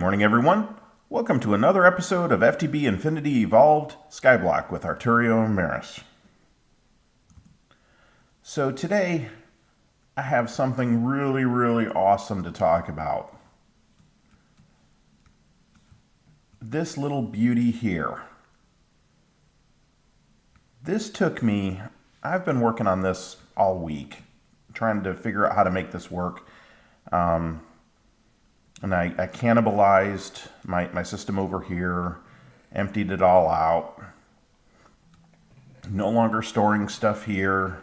morning, everyone. Welcome to another episode of FTB Infinity Evolved Skyblock with Arturio and Emerys. So today, I have something really awesome to talk about. This little beauty here. This took me, I've been working on this all week, trying to figure out how to make this work. And I cannibalized my system over here, emptied it all out. No longer storing stuff here,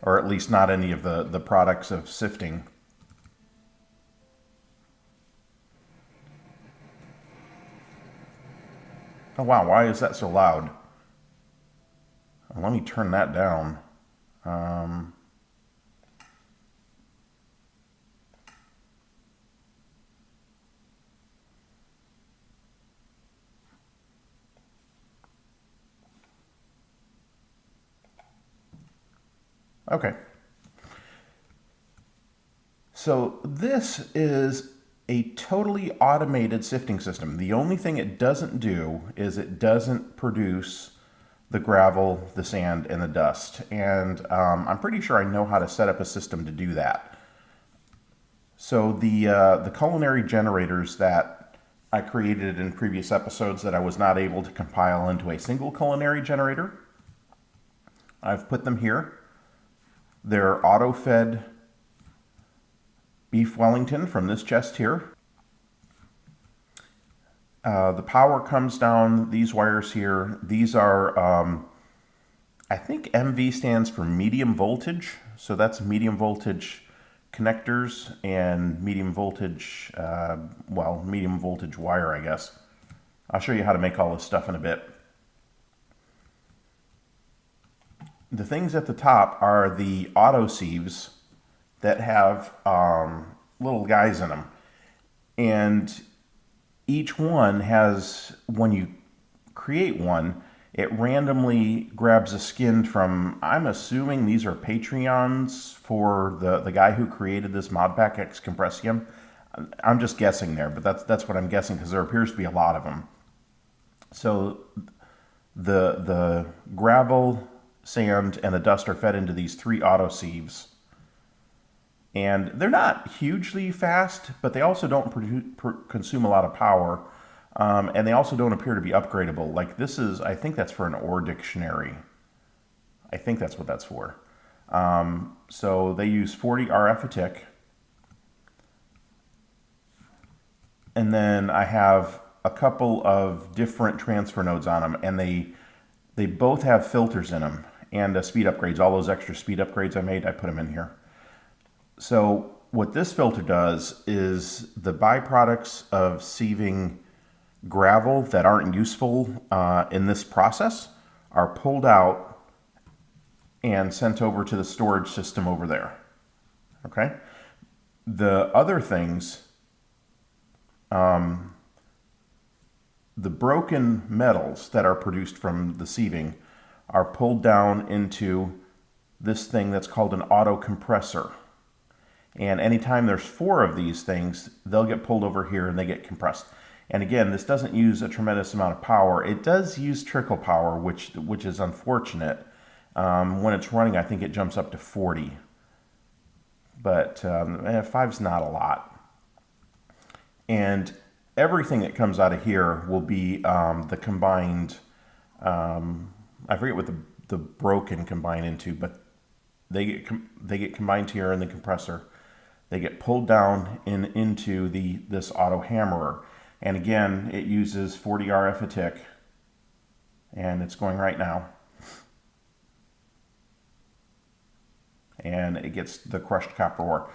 or at least not any of the products of Sifting. Oh wow, why is that so loud? Let me turn that down. Okay. So this is a totally automated sifting system. The only thing it doesn't do is it doesn't produce the gravel, the sand, and the dust. And I'm pretty sure I know how to set up a system to do that. So the culinary generators that I created in previous episodes that I was not able to compile into a single culinary generator, I've put them here. They're auto-fed beef Wellington from this chest here. The power comes down these wires here. These are, I think MV stands for medium voltage. So that's medium voltage connectors and medium voltage, medium voltage wire, I guess. I'll show you how to make all this stuff in a bit. The things at the top are the auto sieves that have little guys in them. And each one has, when you create one, it randomly grabs a skin from, I'm assuming these are Patreons for the guy who created this mod pack, X Compressium. I'm just guessing there, but that's what I'm guessing because there appears to be a lot of them. So the gravel, sand, and the dust are fed into these three auto sieves. And they're not hugely fast, but they also don't consume a lot of power. And they also don't appear to be upgradable. Like this is, I think that's for an ore dictionary. I think that's what that's for. So they use 40 RF a tick. And then I have a couple of different transfer nodes on them. And they both have filters in them. And speed upgrades, all those extra speed upgrades I made, I put them in here. So what this filter does is the byproducts of sieving gravel that aren't useful in this process are pulled out and sent over to the storage system over there. Okay? The other things, the broken metals that are produced from the sieving are pulled down into this thing that's called an auto compressor. And anytime there's 4 of these things, they'll get pulled over here and they get compressed. And again, this doesn't use a tremendous amount of power. It does use trickle power, which is unfortunate. When it's running, I think it jumps up to 40. But 5's not a lot. And everything that comes out of here will be the combined, I forget what the broken combine into, but they get combined here in the compressor. They get pulled down into this auto hammerer. And again, it uses 40 RF a tick. And it's going right now. And it gets the crushed copper ore.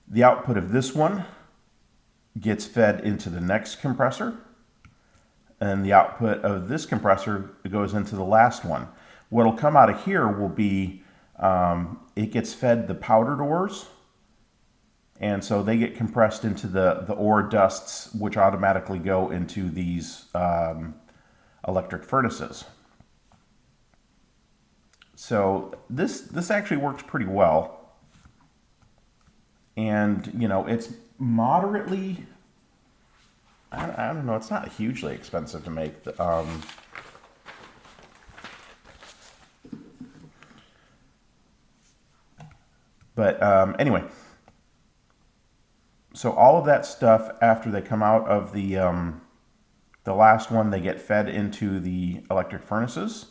The output of this one gets fed into the next compressor. And the output of this compressor goes into the last one. What'll come out of here will be, it gets fed the powdered ores. And so they get compressed into the ore dusts, which automatically go into these electric furnaces. So this actually works pretty well. And, you know, it's moderately I don't know, it's not hugely expensive to make. Anyway, so all of that stuff, after they come out of the last one, they get fed into the electric furnaces.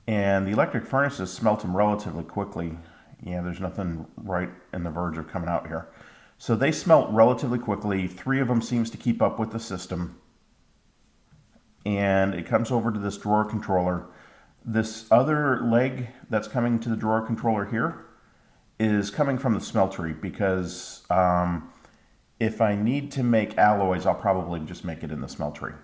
And the electric furnaces smelt them relatively quickly. Yeah, there's nothing right in the verge of coming out here. So they smelt relatively quickly. 3 of them seems to keep up with the system. And it comes over to this drawer controller. This other leg that's coming to the drawer controller here is coming from the smeltery, because if I need to make alloys, I'll probably just make it in the smeltery.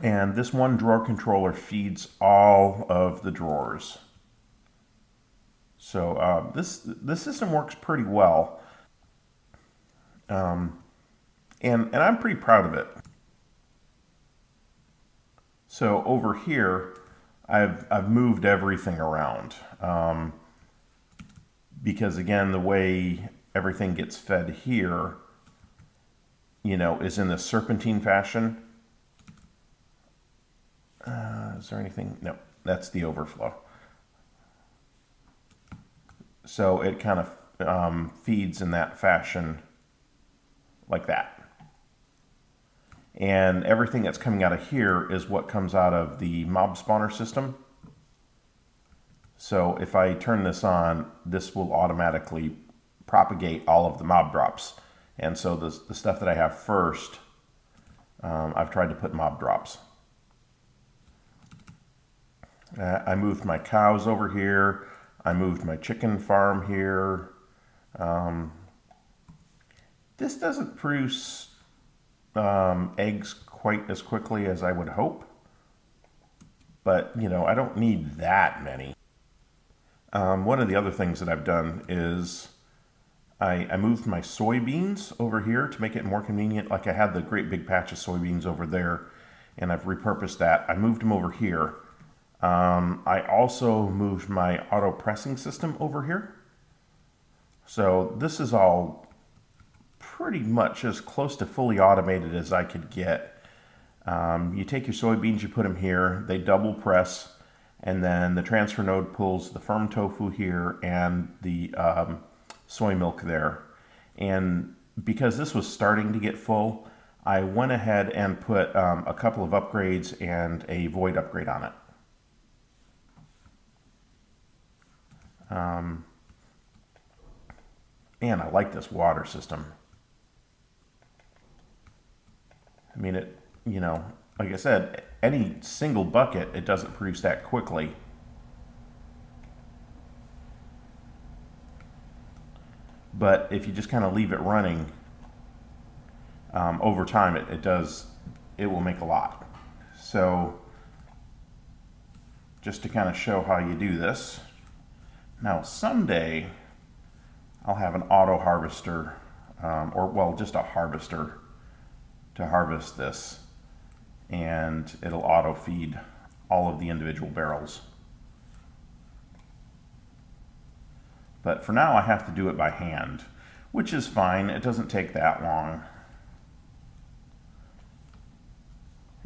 And this one drawer controller feeds all of the drawers. So this system works pretty well. And I'm pretty proud of it. So over here, I've moved everything around. Because again, the way everything gets fed here, is in the serpentine fashion. Is there anything? No, that's the overflow. So it kind of feeds in that fashion, like that. And everything that's coming out of here is what comes out of the mob spawner system. So if I turn this on, this will automatically propagate all of the mob drops. And so the stuff that I have first, I've tried to put mob drops. I moved my cows over here. I moved my chicken farm here. This doesn't produce eggs quite as quickly as I would hope. But, I don't need that many. One of the other things that I've done is I moved my soybeans over here to make it more convenient. Like I had the great big patch of soybeans over there, and I've repurposed that. I moved them over here. I also moved my auto pressing system over here. So this is all pretty much as close to fully automated as I could get. You take your soybeans, you put them here, they double press, and then the transfer node pulls the firm tofu here and the soy milk there. And because this was starting to get full, I went ahead and put a couple of upgrades and a void upgrade on it. And I like this water system. I mean, like I said, any single bucket, it doesn't produce that quickly. But if you just kind of leave it running, over time, it will make a lot. So just to kind of show how you do this. Now someday I'll have an auto harvester, just a harvester to harvest this, and it'll auto feed all of the individual barrels. But for now I have to do it by hand, which is fine. It doesn't take that long.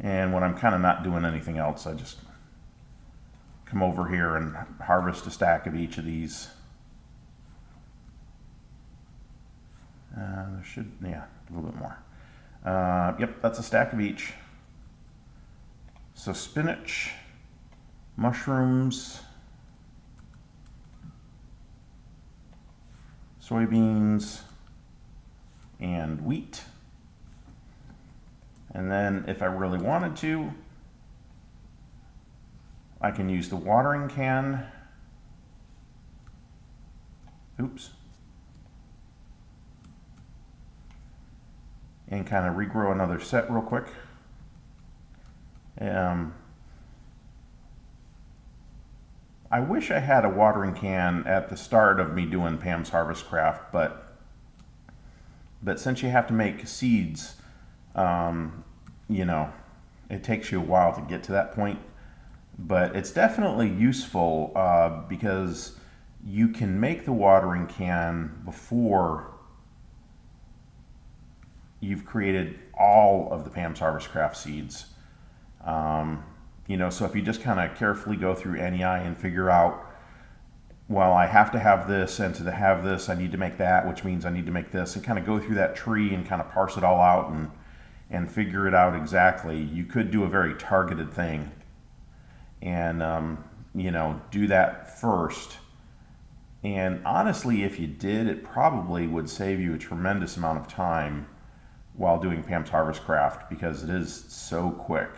And when I'm kind of not doing anything else, I just come over here and harvest a stack of each of these. There should, yeah, a little bit more. Yep, that's a stack of each. So spinach, mushrooms, soybeans, and wheat. And then if I really wanted to, I can use the watering can. Oops. And kind of regrow another set real quick. I wish I had a watering can at the start of me doing Pam's Harvest Craft, but since you have to make seeds, it takes you a while to get to that point. But it's definitely useful because you can make the watering can before you've created all of the Pam's Harvest Craft seeds. You know, so if you just kind of carefully go through NEI and figure out, well, I have to have this, and to have this, I need to make that, which means I need to make this, and kind of go through that tree and kind of parse it all out and figure it out exactly. You could do a very targeted thing and, you know, do that first. And honestly, if you did, it probably would save you a tremendous amount of time while doing Pam's Harvest Craft, because it is so quick.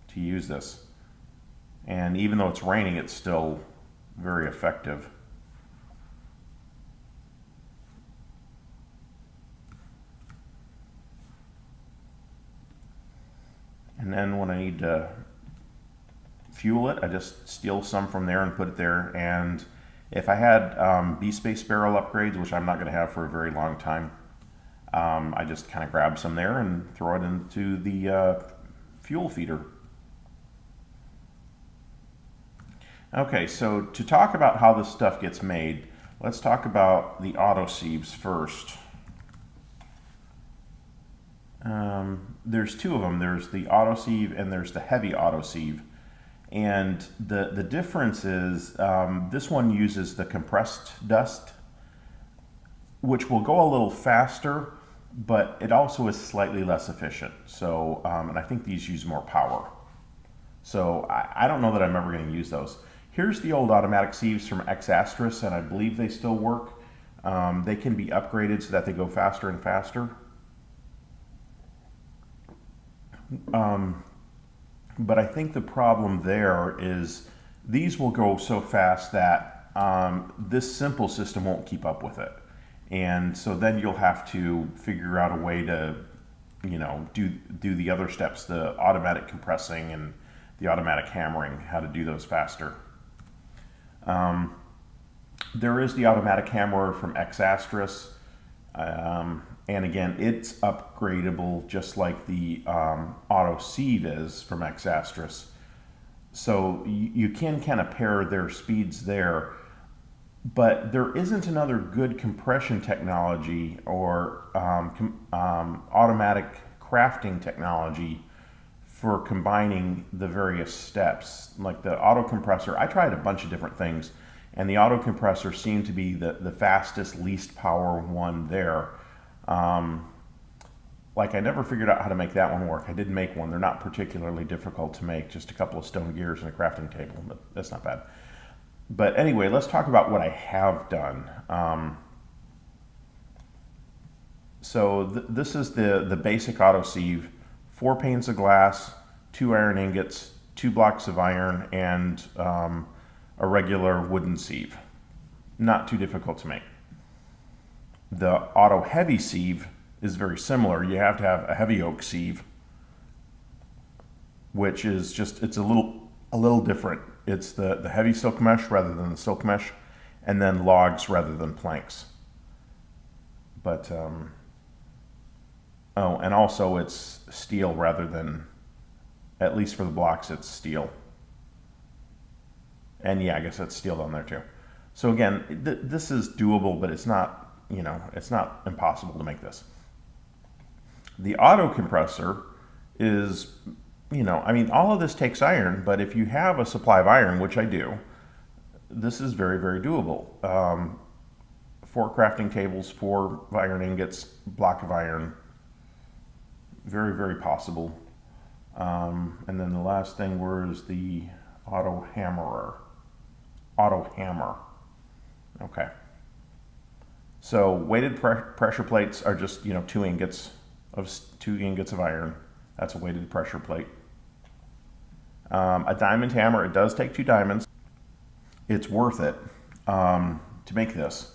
To use this. And even though it's raining, it's still very effective. And then when I need to fuel it, I just steal some from there and put it there. And if I had B-Space barrel upgrades, which I'm not going to have for a very long time, I just kind of grab some there and throw it into the fuel feeder. Okay, so to talk about how this stuff gets made, let's talk about the auto sieves first. There's two of them. There's the auto sieve and there's the heavy auto sieve. And the difference is this one uses the compressed dust, which will go a little faster, but it also is slightly less efficient. So, and I think these use more power. So I don't know that I'm ever going to use those. Here's the old automatic sieves from X-Astris, and I believe they still work. They can be upgraded so that they go faster and faster. But I think the problem there is these will go so fast that this simple system won't keep up with it. And so then you'll have to figure out a way to, you know, do the other steps, the automatic compressing and the automatic hammering, how to do those faster. There is the automatic hammerer from X-Astris, and again, it's upgradable just like the auto sieve is from X-Astris. So you can kind of pair their speeds there, but there isn't another good compression technology or automatic crafting technology for combining the various steps. Like the auto compressor, I tried a bunch of different things, and the auto compressor seemed to be the fastest, least power one there. Like I never figured out how to make that one work. I did make one. They're not particularly difficult to make, just a couple of stone gears and a crafting table, but that's not bad. But anyway, let's talk about what I have done. So this is the basic auto sieve. 4 panes of glass, 2 iron ingots, 2 blocks of iron, and a regular wooden sieve. Not too difficult to make. The auto heavy sieve is very similar. You have to have a heavy oak sieve, which is just, it's a little different. It's the heavy silk mesh rather than the silk mesh, and then logs rather than planks. But oh, and also it's steel rather than, at least for the blocks, it's steel. And yeah, I guess it's steel down there too. So again, this is doable, but it's not, you know, it's not impossible to make this. The auto compressor is, you know, I mean, all of this takes iron, but if you have a supply of iron, which I do, this is very, very doable. 4 crafting tables, 4 iron ingots, block of iron. Very, very possible. And then the last thing was the auto hammerer. Auto hammer. Okay. So weighted pressure plates are just, you know, 2 ingots of iron. That's a weighted pressure plate. A diamond hammer, it does take 2 diamonds. It's worth it to make this.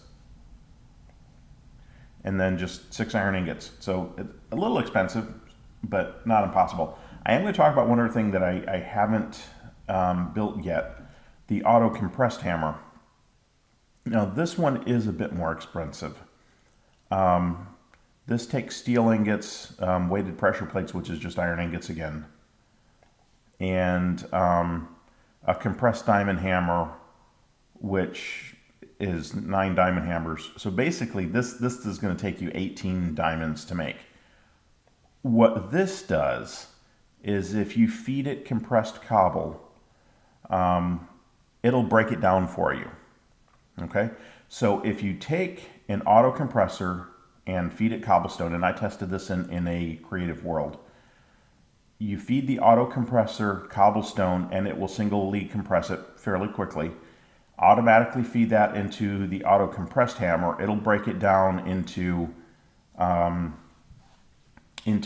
And then just 6 iron ingots. So it's a little expensive, but not impossible. I am going to talk about one other thing that I haven't built yet, the auto compressed hammer. Now this one is a bit more expensive. This takes steel ingots, weighted pressure plates, which is just iron ingots again, and a compressed diamond hammer, which is 9 diamond hammers. So basically this is going to take you 18 diamonds to make. What this does is if you feed it compressed cobble, it'll break it down for you. Okay, so if you take an auto compressor and feed it cobblestone, and I tested this in a creative world, you feed the auto compressor cobblestone and it will singly compress it fairly quickly. Automatically feed that into the auto compressed hammer, it'll break it down into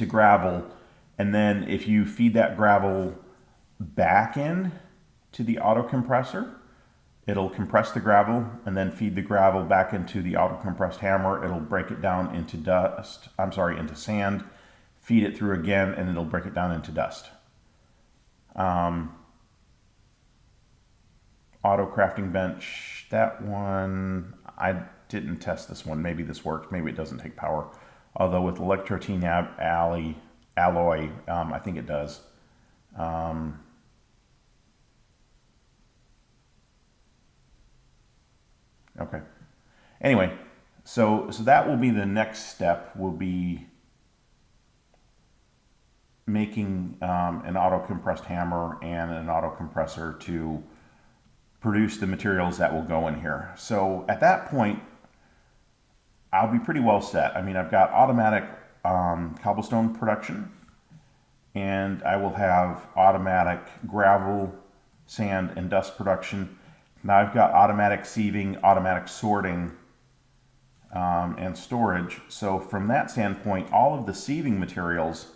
gravel, and then if you feed that gravel back in to the auto compressor, it'll compress the gravel, and then feed the gravel back into the auto compressed hammer. It'll break it down into into sand, feed it through again, and it'll break it down into dust. Auto crafting bench, that one, I didn't test this one. Maybe this works, maybe it doesn't take power. Although with electrotine alloy, I think it does. Okay. Anyway, so that will be the next step. Will be making an auto compressed hammer and an auto compressor to produce the materials that will go in here. So at that point, I'll be pretty well set. I mean, I've got automatic cobblestone production, and I will have automatic gravel, sand, and dust production. Now I've got automatic sieving, automatic sorting, and storage. So from that standpoint, all of the sieving materials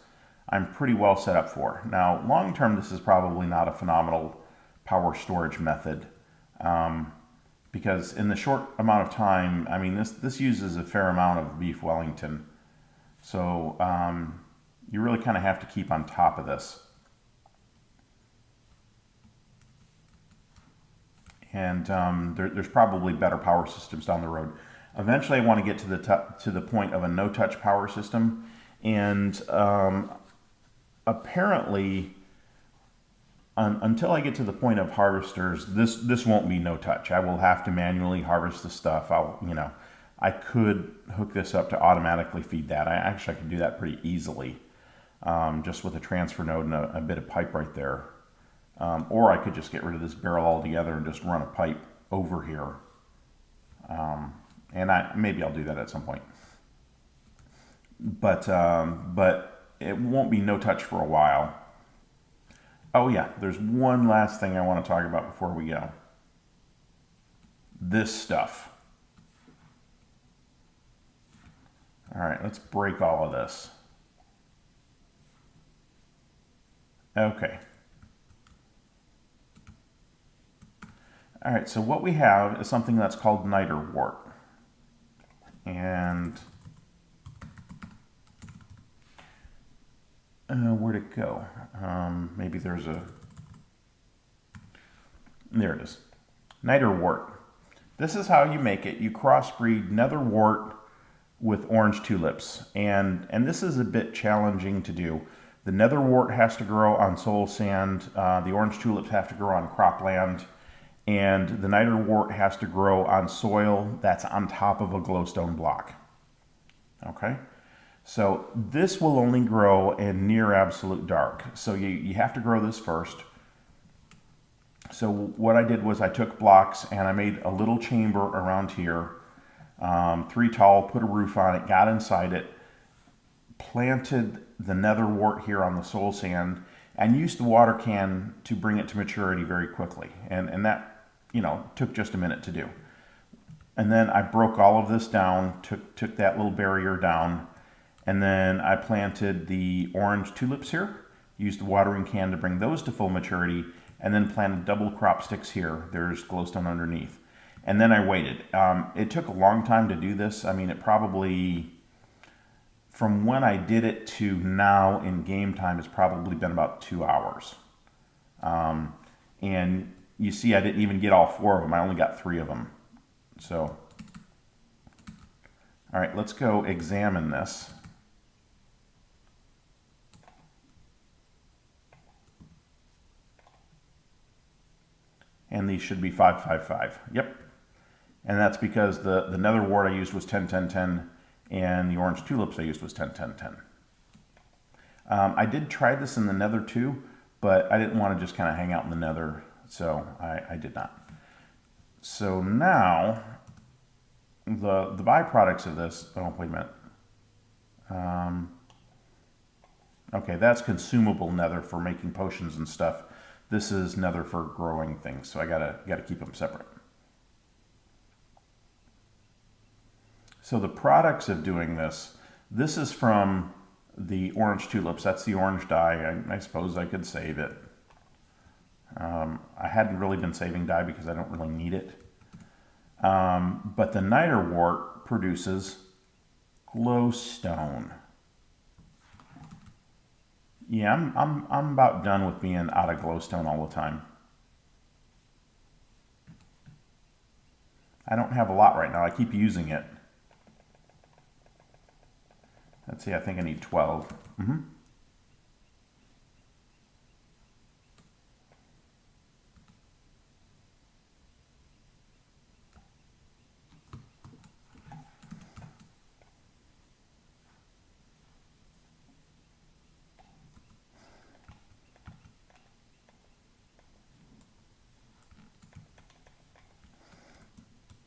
I'm pretty well set up for. Now, long term, this is probably not a phenomenal power storage method, because in the short amount of time, I mean, this uses a fair amount of beef Wellington. So you really kind of have to keep on top of this. And there's probably better power systems down the road. Eventually, I want to get to the point of a no-touch power system, and apparently, until I get to the point of harvesters, this won't be no touch. I will have to manually harvest the stuff. I could hook this up to automatically feed that. I can do that pretty easily, just with a transfer node and a bit of pipe right there. Or I could just get rid of this barrel altogether and just run a pipe over here. And maybe I'll do that at some point. But it won't be no touch for a while. Oh yeah, there's one last thing I want to talk about before we go. This stuff. All right, let's break all of this. Okay. All right, so what we have is something that's called niter wart. And where'd it go? Maybe there it is. Niter wart. This is how you make it. You crossbreed nether wart with orange tulips. And this is a bit challenging to do. The nether wart has to grow on soil sand. The orange tulips have to grow on cropland. And the niter wart has to grow on soil that's on top of a glowstone block. Okay? So this will only grow in near absolute dark. So you have to grow this first. So what I did was I took blocks and I made a little chamber around here, 3 tall, put a roof on it, got inside it, planted the nether wart here on the soil sand, and used the water can to bring it to maturity very quickly. And that, took just a minute to do. And then I broke all of this down, took that little barrier down, and then I planted the orange tulips here, used the watering can to bring those to full maturity, and then planted double crop sticks here. There's glowstone underneath. And then I waited. It took a long time to do this. I mean, it probably, from when I did it to now in game time, it's probably been about 2 hours. And you see, I didn't even get all 4 of them. I only got 3 of them. So, all right, let's go examine this. And these should be 555. Yep. And that's because the nether wart I used was 10, 10, 10, and the orange tulips I used was 10, 10, 10. I did try this in the nether too, but I didn't want to just kind of hang out in the nether, so I did not. So now, the byproducts of this, oh, wait a minute. Okay, that's consumable nether for making potions and stuff. This is nether for growing things, so I gotta keep them separate. So the products of doing this is from the orange tulips. That's the orange dye. I suppose I could save it. I hadn't really been saving dye because I don't really need it. But the niter wart produces glowstone. Yeah, I'm about done with being out of glowstone all the time. I don't have a lot right now. I keep using it. Let's see, I think I need 12.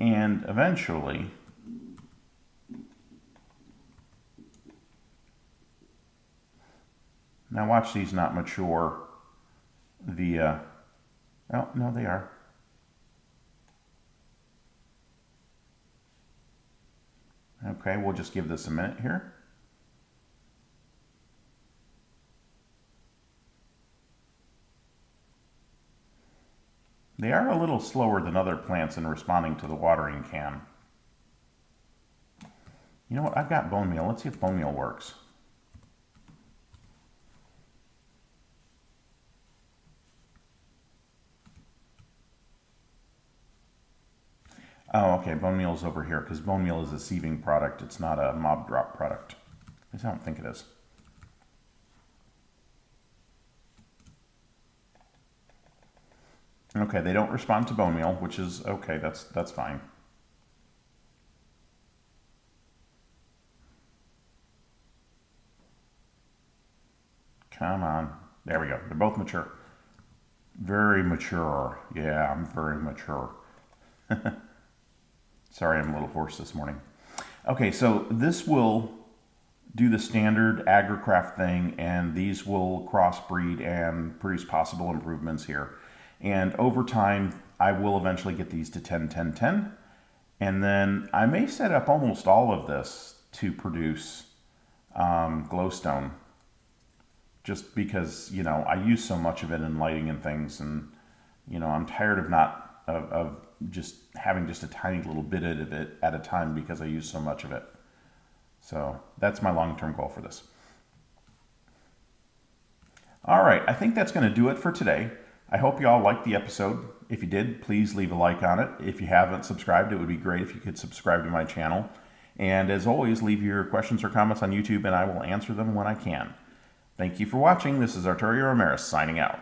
And eventually, now watch these not mature. Oh, no, they are. Okay, we'll just give this a minute here. They are a little slower than other plants in responding to the watering can. You know what? I've got bone meal. Let's see if bone meal works. Oh, okay. Bone meal is over here because bone meal is a sieving product. It's not a mob drop product. At least I don't think it is. Okay, they don't respond to bone meal, which is okay. That's fine. Come on. There we go. They're both mature. Very mature. Yeah, I'm very mature. Sorry, I'm a little hoarse this morning. Okay, so this will do the standard agricraft thing, and these will crossbreed and produce possible improvements here. And over time, I will eventually get these to 10, 10, 10. And then I may set up almost all of this to produce glowstone. Just because, you know, I use so much of it in lighting and things. And, you know, I'm tired of just having just a tiny little bit of it at a time because I use so much of it. So that's my long-term goal for this. All right, I think that's going to do it for today. I hope you all liked the episode. If you did, please leave a like on it. If you haven't subscribed, it would be great if you could subscribe to my channel. And as always, leave your questions or comments on YouTube and I will answer them when I can. Thank you for watching. This is Arturio Emerys signing out.